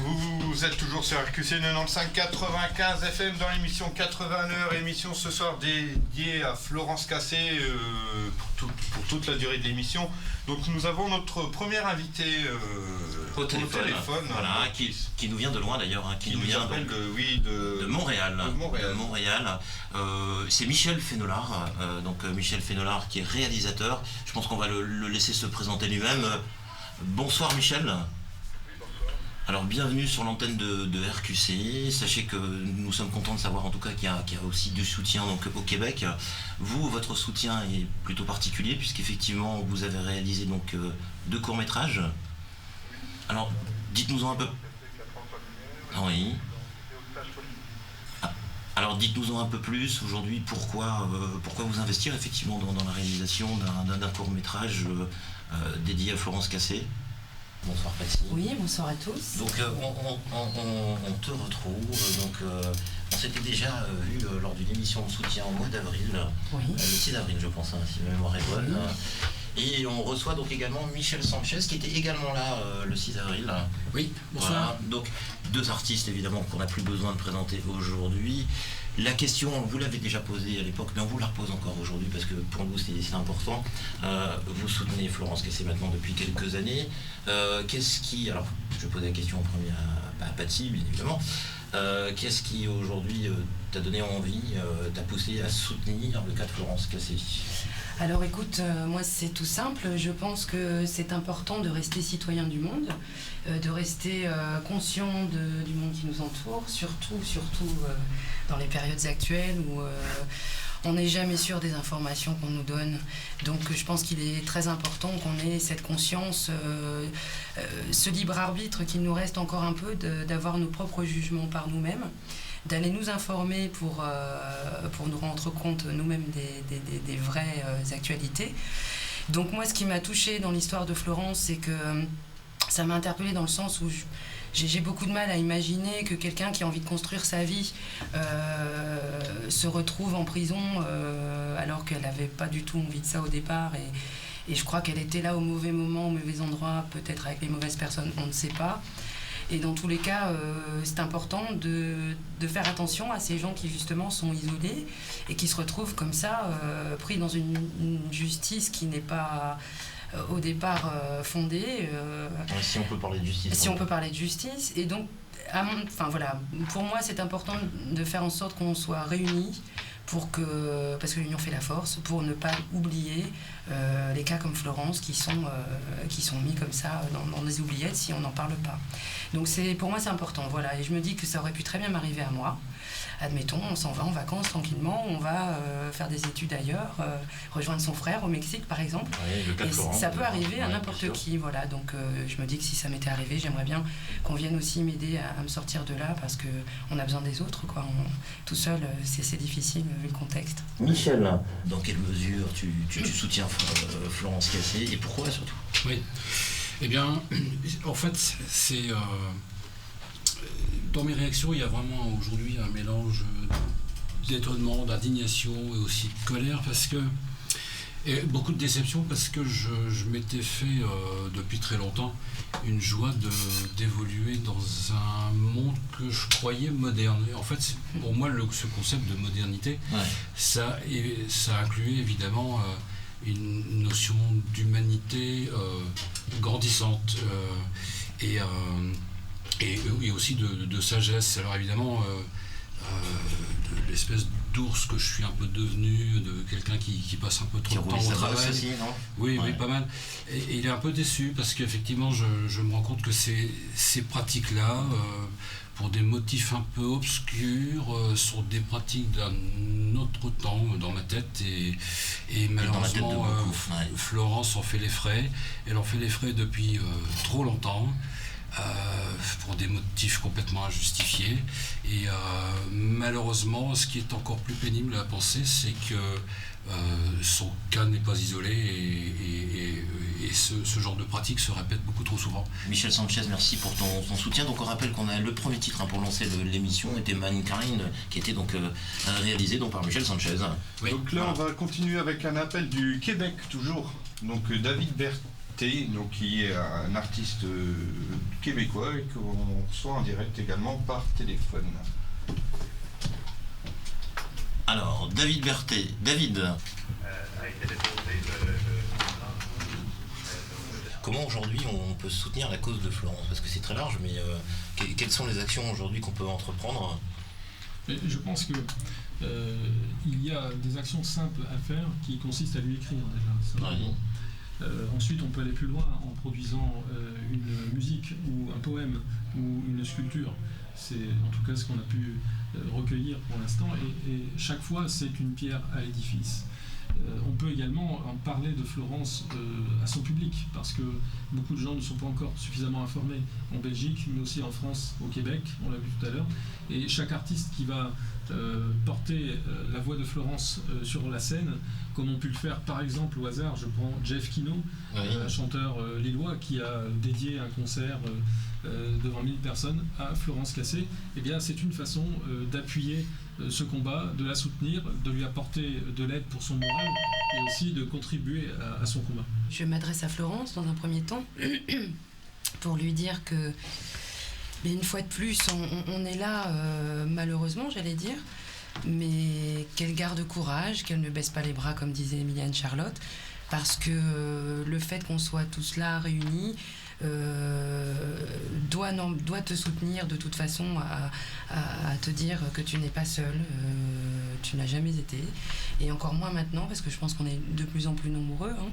Vous êtes toujours sur RQC 95 FM dans l'émission 80h, émission ce soir dédiée à Florence Cassé pour toute la durée de l'émission. Donc nous avons notre premier invité au téléphone voilà, qui nous vient de loin d'ailleurs, qui nous vient de Montréal. De Montréal. C'est Michel Fénolard, Michel Fénolard qui est réalisateur. Je pense qu'on va le laisser se présenter lui-même. Bonsoir Michel. Alors bienvenue sur l'antenne de RQC. Sachez que nous sommes contents de savoir en tout cas qu'il y a aussi du soutien au Québec. Vous, votre soutien est plutôt particulier puisqu'effectivement vous avez réalisé 2 courts-métrages. Alors dites-nous-en un peu. Oui. Alors dites-nous-en un peu plus aujourd'hui pourquoi vous investir effectivement dans la réalisation d'un court-métrage dédié à Florence Cassé. Bonsoir Paty. Oui, bonsoir à tous. Donc on te retrouve. On s'était déjà vu lors d'une émission de soutien au mois d'avril, le 6 avril je pense, si ma mémoire est bonne. Et on reçoit donc également Michel Sanchez qui était également là le 6 avril. Oui, bonsoir. Voilà. Donc 2 artistes évidemment qu'on n'a plus besoin de présenter aujourd'hui. La question, vous l'avez déjà posée à l'époque, mais on vous la repose encore aujourd'hui parce que pour nous c'est important. Vous soutenez Florence Cassé maintenant depuis quelques années. Alors je vais poser la question en premier à Paty, bien évidemment. Qu'est-ce qui aujourd'hui t'a donné envie, t'a poussé à soutenir le cas de Florence Cassé ? Alors écoute, moi c'est tout simple, je pense que c'est important de rester citoyen du monde, de rester conscient du monde qui nous entoure, surtout dans les périodes actuelles où on n'est jamais sûr des informations qu'on nous donne. Donc je pense qu'il est très important qu'on ait cette conscience, ce libre arbitre qu'il nous reste encore un peu, d'avoir nos propres jugements par nous-mêmes, d'aller nous informer pour nous rendre compte nous-mêmes des vraies actualités. Donc moi, ce qui m'a touchée dans l'histoire de Florence, c'est que ça m'a interpellée dans le sens où j'ai beaucoup de mal à imaginer que quelqu'un qui a envie de construire sa vie se retrouve en prison alors qu'elle n'avait pas du tout envie de ça au départ. Et je crois qu'elle était là au mauvais moment, au mauvais endroit, peut-être avec les mauvaises personnes, on ne sait pas. Et dans tous les cas, c'est important de faire attention à ces gens qui justement sont isolés et qui se retrouvent comme ça, pris dans une justice qui n'est pas au départ fondée. Si on peut parler de justice. Si on peut parler de justice. Et donc, pour moi, c'est important de faire en sorte qu'on soit réunis parce que l'union fait la force, pour ne pas oublier les cas comme Florence qui sont mis comme ça dans des oubliettes si on n'en parle pas. Donc pour moi c'est important, voilà. Et je me dis que ça aurait pu très bien m'arriver à moi. Admettons, on s'en va en vacances tranquillement, on va faire des études ailleurs, rejoindre son frère au Mexique par exemple. Oui, le cas de Florence, ça peut arriver à n'importe qui, voilà. Donc je me dis que si ça m'était arrivé, j'aimerais bien qu'on vienne aussi m'aider à me sortir de là parce qu'on a besoin des autres, quoi. Tout seul, c'est difficile vu le contexte. Michel, dans quelle mesure tu soutiens Florence Cassé et pourquoi surtout ? Oui, eh bien, en fait, dans mes réactions, il y a vraiment aujourd'hui un mélange d'étonnement, d'indignation et aussi de colère et beaucoup de déception parce que je m'étais fait depuis très longtemps une joie d'évoluer dans un monde que je croyais moderne. Et en fait, pour moi, ce concept de modernité, ça incluait évidemment une notion d'humanité grandissante et aussi de sagesse. Alors évidemment, de l'espèce d'ours que je suis un peu devenu, de quelqu'un qui passe un peu trop de temps au travail. Aussi, non ? Oui, pas mal. Et il est un peu déçu parce qu'effectivement, je me rends compte que ces pratiques-là, pour des motifs un peu obscurs, sont des pratiques d'un autre temps dans ma tête. Et malheureusement, Florence en fait les frais. Elle en fait les frais depuis trop longtemps. Pour des motifs complètement injustifiés. Et malheureusement, ce qui est encore plus pénible à penser, c'est que son cas n'est pas isolé et ce genre de pratique se répète beaucoup trop souvent. Michel Sanchez, merci pour ton soutien. Donc on rappelle qu'on a le premier titre pour lancer l'émission était Mankind, qui était donc réalisé par Michel Sanchez. Oui. Donc là, on va continuer avec un appel du Québec toujours. Donc David Liberté, donc qui est un artiste québécois et qu'on reçoit en direct également par téléphone. Alors, David Berthet. David. Comment aujourd'hui on peut soutenir la cause de Florence? Parce que c'est très large, mais quelles sont les actions aujourd'hui qu'on peut entreprendre? Je pense que il y a des actions simples à faire qui consistent à lui écrire déjà. Ensuite, on peut aller plus loin en produisant une musique ou un poème ou une sculpture. C'est en tout cas ce qu'on a pu recueillir pour l'instant, et chaque fois c'est une pierre à l'édifice. On peut également en parler de Florence à son public, parce que beaucoup de gens ne sont pas encore suffisamment informés en Belgique, mais aussi en France, au Québec, on l'a vu tout à l'heure. Et chaque artiste qui va porter la voix de Florence sur la scène, comme on pu le faire par exemple au hasard, je prends Jeff Kino, un chanteur lillois qui a dédié un concert devant 1000 personnes à Florence Cassé. Eh bien, c'est une façon d'appuyer ce combat, de la soutenir, de lui apporter de l'aide pour son moral et aussi de contribuer à son combat. Je m'adresse à Florence dans un premier temps pour lui dire que, mais une fois de plus, on est là, malheureusement, j'allais dire, mais qu'elle garde courage, qu'elle ne baisse pas les bras, comme disait Emiliane Charlotte, parce que le fait qu'on soit tous là réunis doit te soutenir de toute façon à te dire que tu n'es pas seul, tu n'as jamais été, et encore moins maintenant, parce que je pense qu'on est de plus en plus nombreux, hein,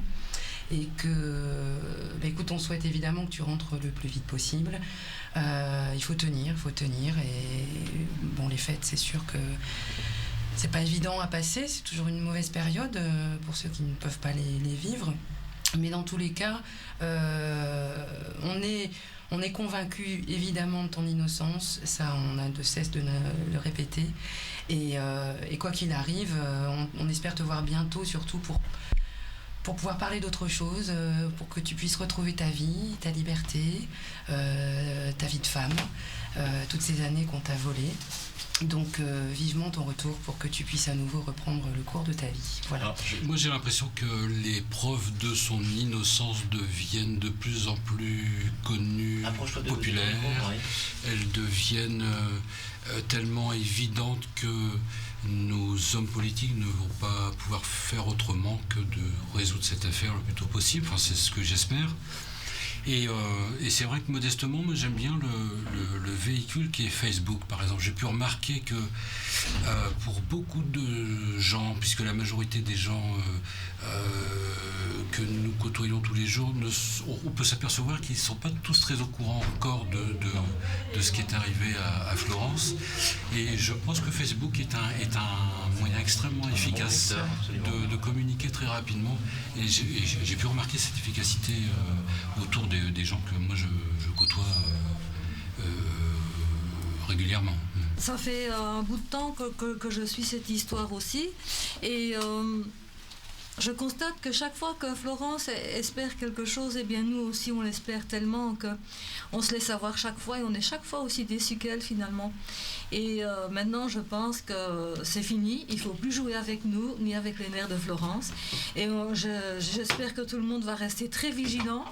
et que, écoute, on souhaite évidemment que tu rentres le plus vite possible. Il faut tenir, et bon, les fêtes, c'est sûr que c'est pas évident à passer, c'est toujours une mauvaise période pour ceux qui ne peuvent pas les vivre, mais dans tous les cas, on est convaincu évidemment de ton innocence, ça on a de cesse de le répéter, et quoi qu'il arrive, on espère te voir bientôt, surtout pour pouvoir parler d'autre chose, pour que tu puisses retrouver ta vie, ta liberté, ta vie de femme, toutes ces années qu'on t'a volées. Donc vivement ton retour pour que tu puisses à nouveau reprendre le cours de ta vie. Voilà. Alors, moi j'ai l'impression que les preuves de son innocence deviennent de plus en plus connues, populaires. Elles deviennent tellement évidentes que nos hommes politiques ne vont pas pouvoir faire autrement que de résoudre cette affaire le plus tôt possible. Enfin, c'est ce que j'espère. Et c'est vrai que modestement, moi j'aime bien le véhicule qui est Facebook, par exemple. J'ai pu remarquer que pour beaucoup de gens, puisque la majorité des gens que nous côtoyons tous les jours, on peut s'apercevoir qu'ils ne sont pas tous très au courant encore de ce qui est arrivé à Florence. Et je pense que Facebook est un moyen extrêmement efficace de communiquer très rapidement. Et j'ai pu remarquer cette efficacité autour des gens que moi je côtoie régulièrement. Ça fait un bout de temps que je suis cette histoire aussi, et je constate que chaque fois que Florence espère quelque chose, eh bien nous aussi on l'espère tellement qu'on se laisse avoir chaque fois, et on est chaque fois aussi déçus qu'elle finalement. Et maintenant je pense que c'est fini, il ne faut plus jouer avec nous, ni avec les nerfs de Florence. Et j'espère que tout le monde va rester très vigilant.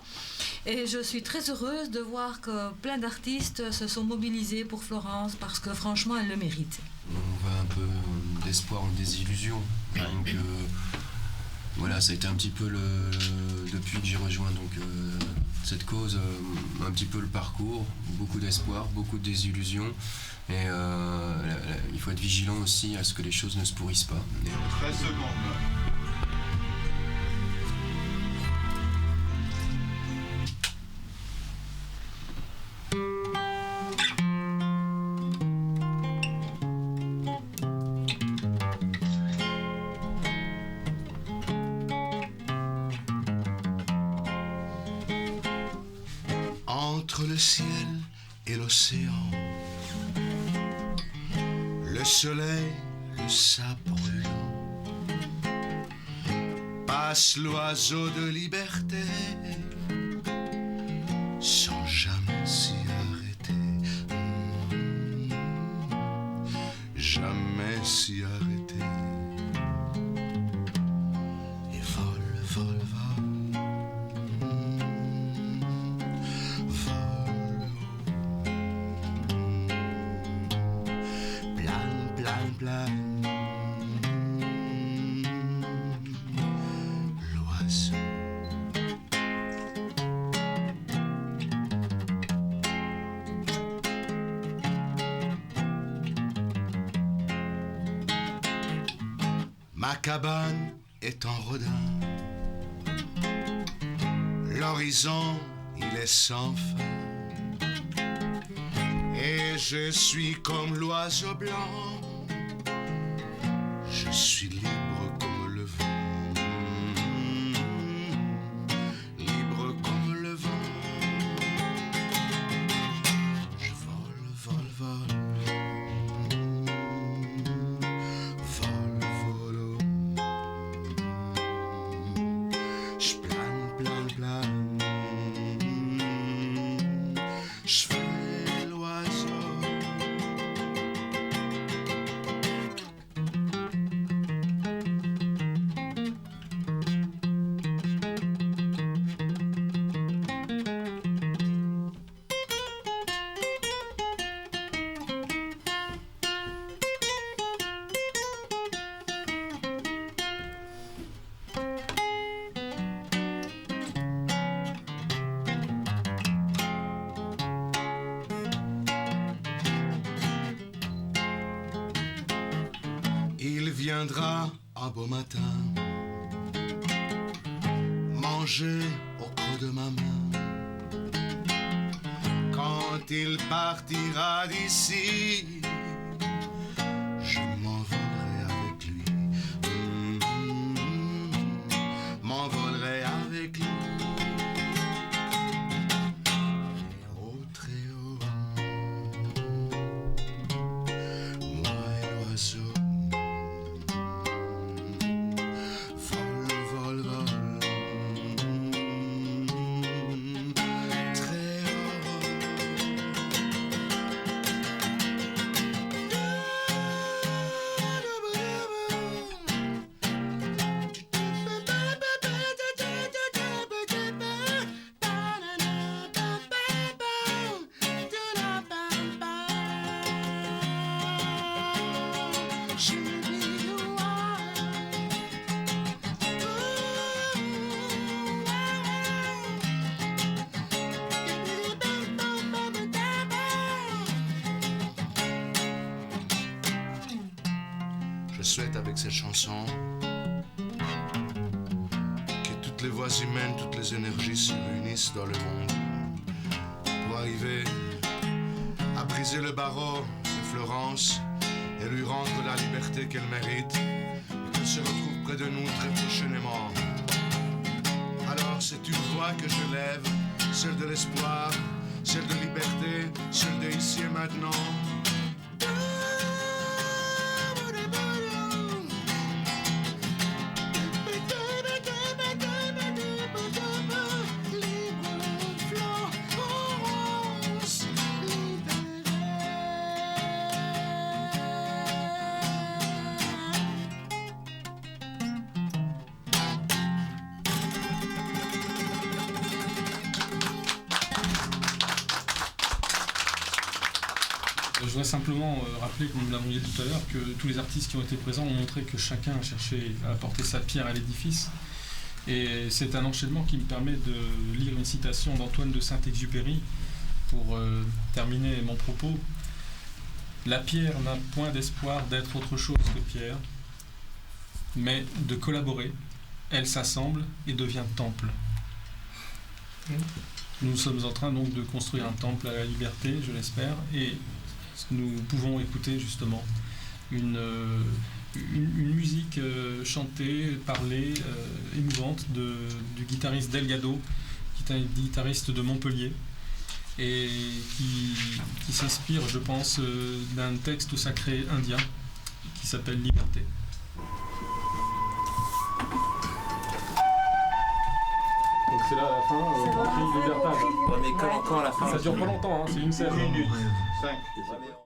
Et je suis très heureuse de voir que plein d'artistes se sont mobilisés pour Florence, parce que franchement elle le mérite. On va un peu d'espoir en désillusion. Donc voilà, ça a été un petit peu depuis que j'ai rejoint cette cause, un petit peu le parcours, beaucoup d'espoir, beaucoup de désillusion, et il faut être vigilant aussi à ce que les choses ne se pourrissent pas. 13 secondes. Entre le ciel et l'océan, le soleil, le sable brûlant, passe l'oiseau de liberté, sans jamais s'y arrêter, jamais s'y arrêter, et vole, vole, vole. plane. L'oiseau. Ma cabane est en rodin. L'horizon, il est sans fin. Et je suis comme l'oiseau blanc. Je suis libre comme le vent. Libre comme le vent. Je vole, vole, vole. Vole, volo. Je plane, plane, plane. Je fais l'oiseau. Il viendra un beau matin manger au creux de ma main. Quand il partira d'ici, je m'envolerai avec lui. M'envolerai avec lui. Très haut, moi et l'oiseau. Vol, vol, vol. Très Je souhaite avec cette chanson que toutes les voix humaines, toutes les énergies se réunissent dans le monde pour arriver à briser le barreau de Florence et lui rendre la liberté qu'elle mérite et qu'elle se retrouve près de nous très prochainement. Alors c'est une voix que je lève, celle de l'espoir, celle de liberté, celle de ici et maintenant. Je voudrais simplement rappeler, comme nous l'avons dit tout à l'heure, que tous les artistes qui ont été présents ont montré que chacun a cherché à apporter sa pierre à l'édifice. Et c'est un enchaînement qui me permet de lire une citation d'Antoine de Saint-Exupéry pour terminer mon propos. La pierre n'a point d'espoir d'être autre chose que pierre, mais de collaborer, elle s'assemble et devient temple. Nous sommes en train donc de construire un temple à la liberté, je l'espère, et nous pouvons écouter justement une musique chantée, parlée, émouvante du guitariste Delgado, qui est un guitariste de Montpellier, et qui s'inspire, je pense, d'un texte sacré indien qui s'appelle Liberté. Donc c'est là à la fin, on crie Liberté. Ouais, mais comme encore à la fin. Ça dure pas longtemps, hein, c'est une scène. 1 minute 5.